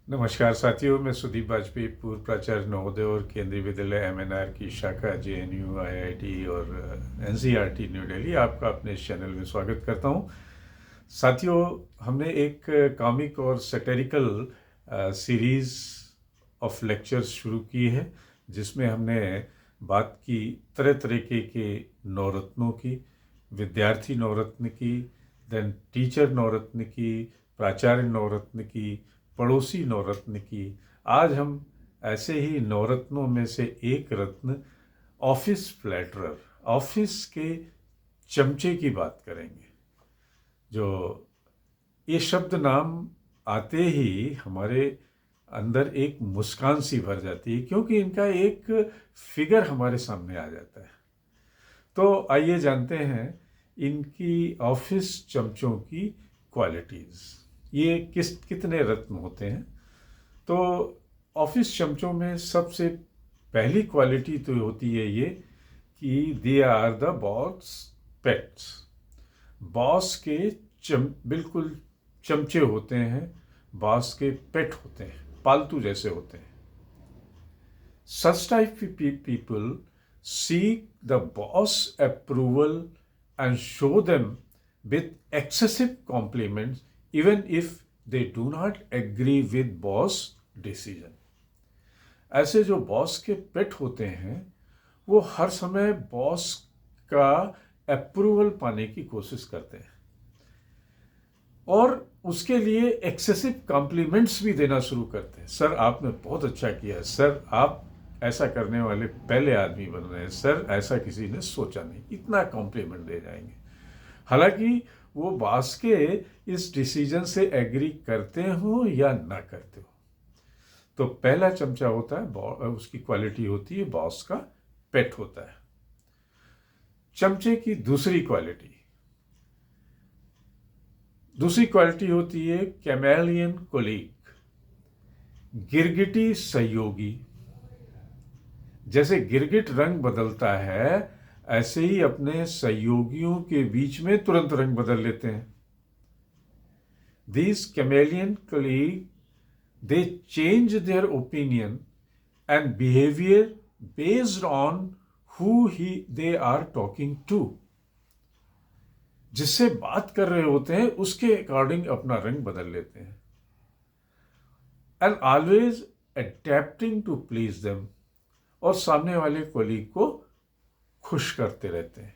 नमस्कार साथियों, मैं सुदीप वाजपेयी, पूर्व प्राचार्य नवोदय और केंद्रीय विद्यालय एमएनआर की शाखा जेएनयू आईआईटी और एनसीईआरटी न्यू दिल्ली आपका अपने इस चैनल में स्वागत करता हूं। साथियों, हमने एक कॉमिक और सैटिरिकल सीरीज ऑफ लेक्चर्स शुरू की है, जिसमें हमने बात की तरह तरीके के नवरत्नों की, विद्यार्थी नवरत्न की, देन टीचर नवरत्न की, प्राचार्य नवरत्न की, पड़ोसी नवरत्न की। आज हम ऐसे ही नवरत्नों में से एक रत्न ऑफिस फ्लैटरर, ऑफिस के चमचे की बात करेंगे। जो ये शब्द नाम आते ही हमारे अंदर एक मुस्कान सी भर जाती है, क्योंकि इनका एक फिगर हमारे सामने आ जाता है। तो आइए जानते हैं इनकी ऑफिस चमचों की क्वालिटीज़। ये कितने रत्न होते हैं। तो ऑफिस चमचों में सबसे पहली क्वालिटी तो होती है ये कि they are the boss pets. Boss के बिल्कुल चमचे होते हैं, बॉस के पेट होते हैं, पालतू जैसे होते हैं। Such type people seek the boss approval and show them with excessive compliments even if they do not agree with boss decision. ऐसे जो बॉस के पेट होते हैं वो हर समय बॉस का अप्रूवल पाने की कोशिश करते हैं और उसके लिए एक्सेसिव कॉम्प्लीमेंट्स भी देना शुरू करते हैं। सर, आपने बहुत अच्छा किया, सर आप ऐसा करने वाले पहले आदमी बन रहे हैं, सर ऐसा किसी ने सोचा नहीं, इतना कॉम्प्लीमेंट दे जाएंगे। हालांकि वो बॉस के इस डिसीजन से एग्री करते हो या ना करते हो। तो पहला चमचा होता है, उसकी क्वालिटी होती है बॉस का पेट होता है। चमचे की दूसरी क्वालिटी होती है कैमेलियन कोलीग, गिरगिटी सहयोगी। जैसे गिरगिट रंग बदलता है, ऐसे ही अपने सहयोगियों के बीच में तुरंत रंग बदल लेते हैं। These chameleon colleagues, they change their opinion and behavior based on who they are talking to. जिससे बात कर रहे होते हैं उसके अकॉर्डिंग अपना रंग बदल लेते हैं। And always adapting to please them, और सामने वाले कोलीग को खुश करते रहते हैं।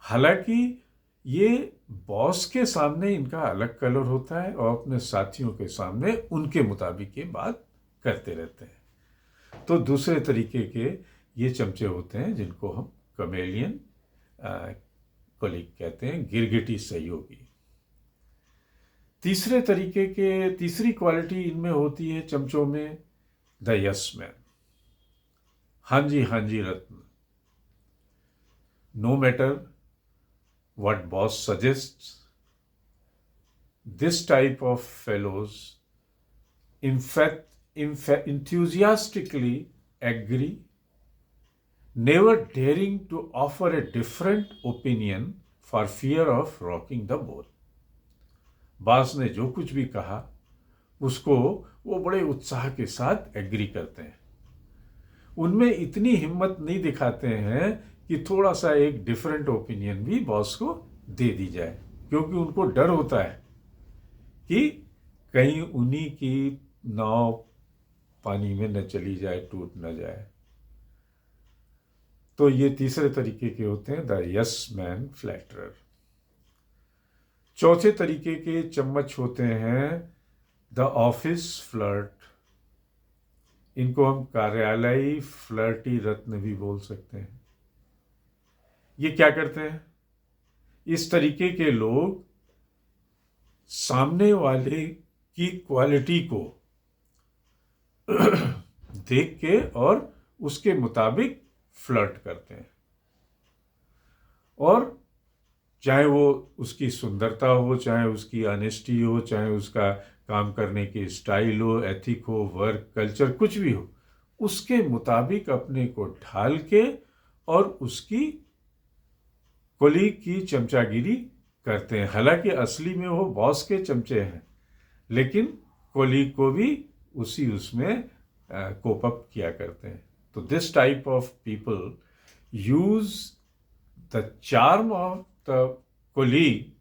हालांकि ये बॉस के सामने इनका अलग कलर होता है और अपने साथियों के सामने उनके मुताबिक ये बात करते रहते हैं। तो दूसरे तरीके के ये चमचे होते हैं जिनको हम कैमेलियन कोलीग कहते हैं, गिरगिटी सहयोगी। तीसरी क्वालिटी इनमें होती है चमचों में द यस मैन, हाँ जी रत्न। No matter what boss suggests, this type of fellows enthusiastically agree, never daring to offer a different opinion for fear of rocking the boat. Boss ने जो कुछ भी कहा उसको वो बड़े उत्साह के साथ एग्री करते हैं। उनमें इतनी हिम्मत नहीं दिखाते हैं कि थोड़ा सा एक डिफरेंट ओपिनियन भी बॉस को दे दी जाए, क्योंकि उनको डर होता है कि कहीं उन्हीं की नाव पानी में न चली जाए, टूट न जाए। तो ये तीसरे तरीके के होते हैं द यस मैन फ्लैटरर। चौथे तरीके के चम्मच होते हैं द ऑफिस फ्लर्ट। इनको हम कार्यालयी फ्लर्टी रत्न भी बोल सकते हैं। ये क्या करते हैं? इस तरीके के लोग सामने वाले की क्वालिटी को देख के और उसके मुताबिक फ्लर्ट करते हैं, और चाहे वो उसकी सुंदरता हो, चाहे उसकी ऑनेस्टी हो, चाहे उसका काम करने की स्टाइल हो, एथिक हो, वर्क कल्चर, कुछ भी हो, उसके मुताबिक अपने को ढाल के और उसकी कोलीग की चमचागिरी करते हैं। हालांकि असली में वो बॉस के चमचे हैं, लेकिन कोलीग को भी उसी उसमें कोप अप किया करते हैं। तो this type of people use the charm of the colleague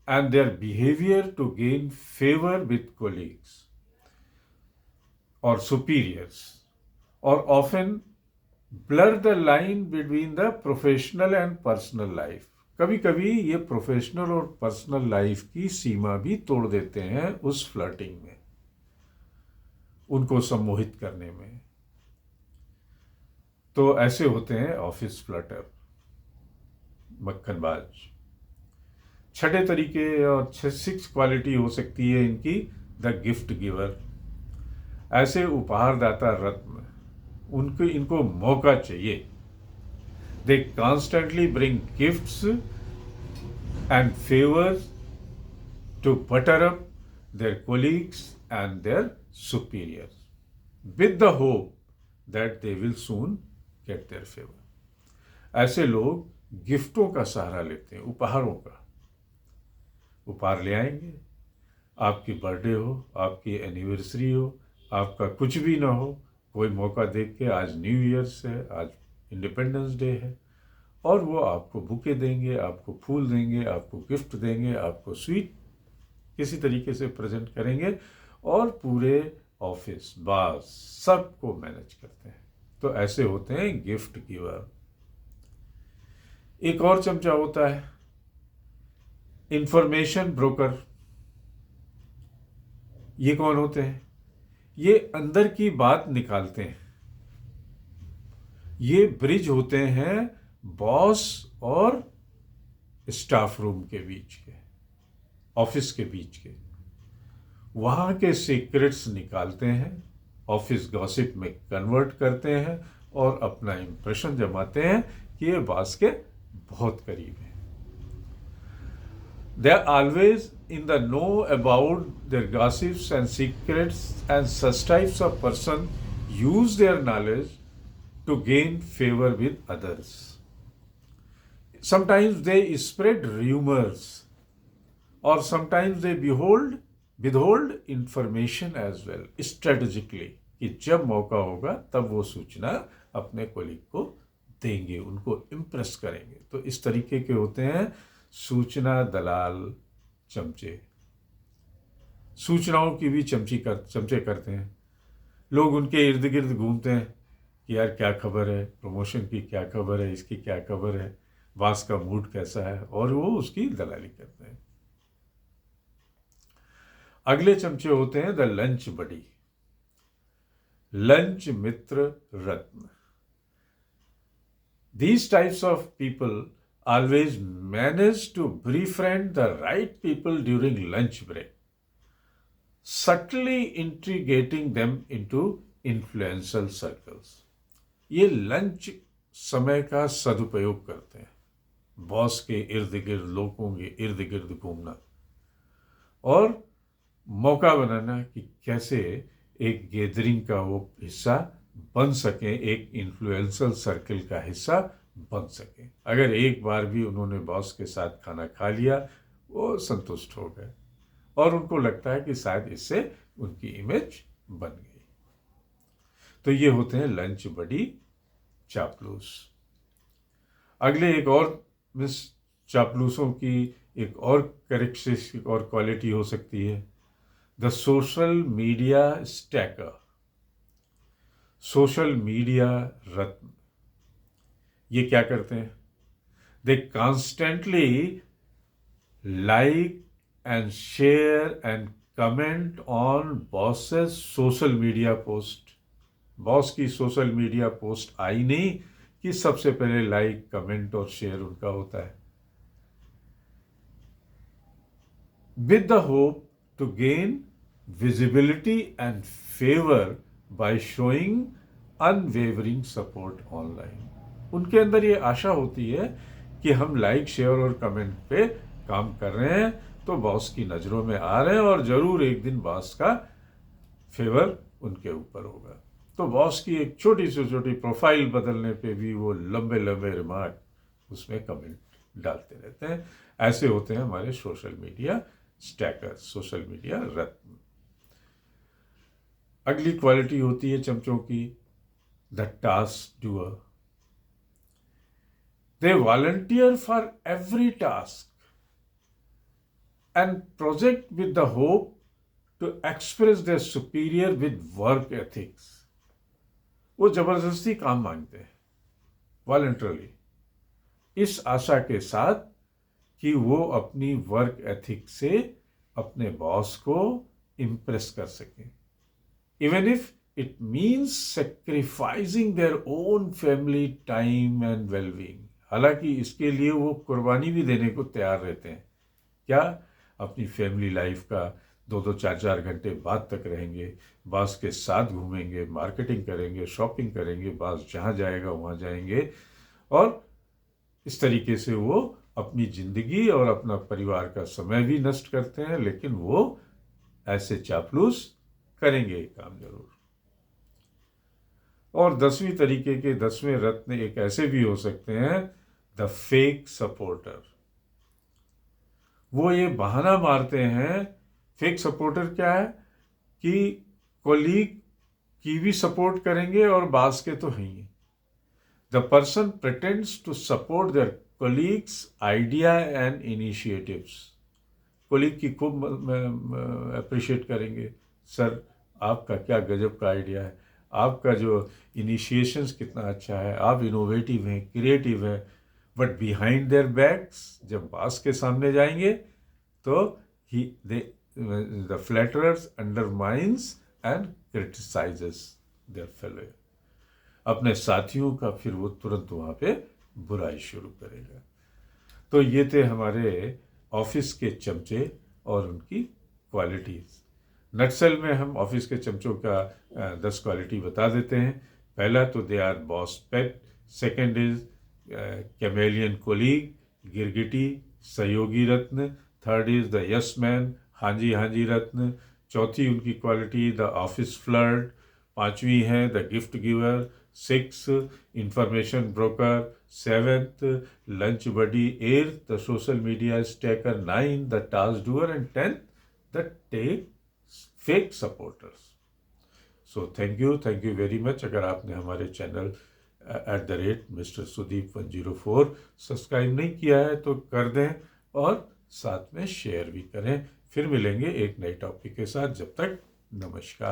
and their behavior to gain favor with colleagues or superiors, or often blur the line between the professional and personal life. कभी कभी ये professional और personal life की सीमा भी तोड़ देते हैं उस फ्लर्टिंग में, उनको सम्मोहित करने में। तो ऐसे होते हैं ऑफिस फ्लर्टर, मक्खनबाज। छठे तरीके और सिक्स क्वालिटी हो सकती है इनकी, द गिफ्ट गिवर। ऐसे उपहारदाता रत्न, उनको इनको मौका चाहिए। They constantly bring gifts and favours to butter up their colleagues and their superiors with the hope that they will soon get their favour. ऐसे लोग गिफ्टों का सहारा लेते हैं, उपहारों का। उपहार ले आएंगे, आपकी बर्थडे हो, आपकी एनिवर्सरी हो, आपका कुछ भी ना हो, कोई मौका देख के, आज न्यू ईयर्स है, आज इंडिपेंडेंस डे है, और वो आपको बुके देंगे, आपको फूल देंगे, आपको गिफ्ट देंगे, आपको स्वीट किसी तरीके से प्रेजेंट करेंगे, और पूरे ऑफिस बॉस सबको मैनेज करते हैं। तो ऐसे होते हैं गिफ्ट गिवर। एक और चमचा होता है इंफॉर्मेशन ब्रोकर। ये कौन होते हैं? ये अंदर की बात निकालते हैं। ये ब्रिज होते हैं बॉस और स्टाफ रूम के बीच के, ऑफिस के बीच के। वहां के सीक्रेट्स निकालते हैं, ऑफिस गॉसिप में कन्वर्ट करते हैं, और अपना इंप्रेशन जमाते हैं कि ये बॉस के बहुत करीब है। They are always in the know about their gossips and secrets, and such types of person use their knowledge to gain favor with others. Sometimes they spread rumors, or sometimes they withhold information as well, strategically, कि जब मौका होगा तब वो सूचना अपने colleague को देंगे, उनको इम्प्रेस करेंगे। तो इस तरीके के होते हैं सूचना दलाल चमचे। सूचनाओं की भी चमचे करते हैं। लोग उनके इर्द गिर्द घूमते हैं कि यार क्या खबर है, प्रमोशन की क्या खबर है, इसकी क्या खबर है, बॉस का मूड कैसा है, और वो उसकी दलाली करते हैं। अगले चमचे होते हैं द लंच बडी, लंच मित्र रत्न। These types of people always manage to befriend the right people during lunch break, subtly integrating them into influential circles. ये लंच समय का सदुपयोग करते हैं, बॉस के इर्द गिर्द, लोगों के इर्द गिर्द घूमना और मौका बनाना कि कैसे एक गैदरिंग का वो हिस्सा बन सके, एक इन्फ्लुएंशियल सर्कल का हिस्सा बन सके। अगर एक बार भी उन्होंने बॉस के साथ खाना खा लिया, वो संतुष्ट हो गए और उनको लगता है कि शायद इससे उनकी इमेज बन गई। तो ये होते हैं लंच बडी चापलूस। अगले एक और चापलूसों की एक और कैरेक्टरिस्टिक और क्वालिटी हो सकती है the social media stalker, social media रत्न। ये क्या करते हैं? They constantly like and share and comment on bosses social media post. Boss की सोशल मीडिया पोस्ट आई नहीं कि सबसे पहले लाइक, कमेंट और शेयर उनका होता है, with the hope to gain visibility and favor by showing unwavering support online. उनके अंदर ये आशा होती है कि हम लाइक, शेयर और कमेंट पे काम कर रहे हैं तो बॉस की नज़रों में आ रहे हैं और ज़रूर एक दिन बॉस का फेवर उनके ऊपर होगा। तो बॉस की एक छोटी से छोटी प्रोफाइल बदलने पे भी वो लंबे लंबे रिमार्क उसमें कमेंट डालते रहते हैं। ऐसे होते हैं हमारे social media stalker, social media रत्न। अगली क्वालिटी होती है चमचों की the task doer. They volunteer for every task and project with the hope to express their superior with work ethics। वो जबरदस्ती काम मांगते हैं वॉलंटरली, इस आशा के साथ कि वो अपनी वर्क एथिक से अपने बॉस को इम्प्रेस कर सकें, even if it means sacrificing their own family time and wellbeing. हालांकि इसके लिए वो कुर्बानी भी देने को तैयार रहते हैं। क्या? अपनी फैमिली लाइफ का 2-2, 4-4 घंटे बाद तक रहेंगे, बॉस के साथ घूमेंगे, मार्केटिंग करेंगे, शॉपिंग करेंगे, बॉस जहाँ जाएगा वहाँ जाएंगे, और इस तरीके से वो अपनी ज़िंदगी और अपना परिवार का समय भी नष्ट करते हैं, लेकिन वो ऐसे चापलूस करेंगे काम जरूर। और 10वीं तरीके के 10वें रत्न एक ऐसे भी हो सकते हैं, द फेक सपोर्टर। वो ये बहाना मारते हैं। फेक सपोर्टर क्या है कि कोलीग की भी सपोर्ट करेंगे और बास के तो हैं ही। The person pretends to support their colleagues idea and initiatives. Colleague की खूब अप्रिशिएट करेंगे, सर आपका क्या गजब का आइडिया है, आपका जो इनिशिएशंस कितना अच्छा है, आप इनोवेटिव हैं, क्रिएटिव हैं। बट बिहाइंड देयर बैक्स जब बॉस के सामने जाएंगे तो the flatterers undermines and criticises their fellow. अपने साथियों का फिर वो तुरंत वहाँ पे बुराई शुरू करेगा। तो ये थे हमारे ऑफिस के चमचे और उनकी क्वालिटीज़। नटसेल में हम ऑफिस के चमचों का 10 क्वालिटी बता देते हैं। पहला तो they are boss pet, second is chameleon colleague, गिरगिटी सहयोगी रत्न, third is the yes man, हाँ जी रत्न, चौथी उनकी क्वालिटी द ऑफिस फ्लर्ट, पांचवी है the gift giver, 6 information broker, 7th lunch buddy, 8th the social media stalker, 9 the task doer, and 10th the fake supporters. So thank you very much. अगर आपने हमारे channel @Mr. Sudeep 104 subscribe नहीं किया है तो कर दें और साथ में शेयर भी करें। फिर मिलेंगे एक नए टॉपिक के साथ। जब तक नमस्कार।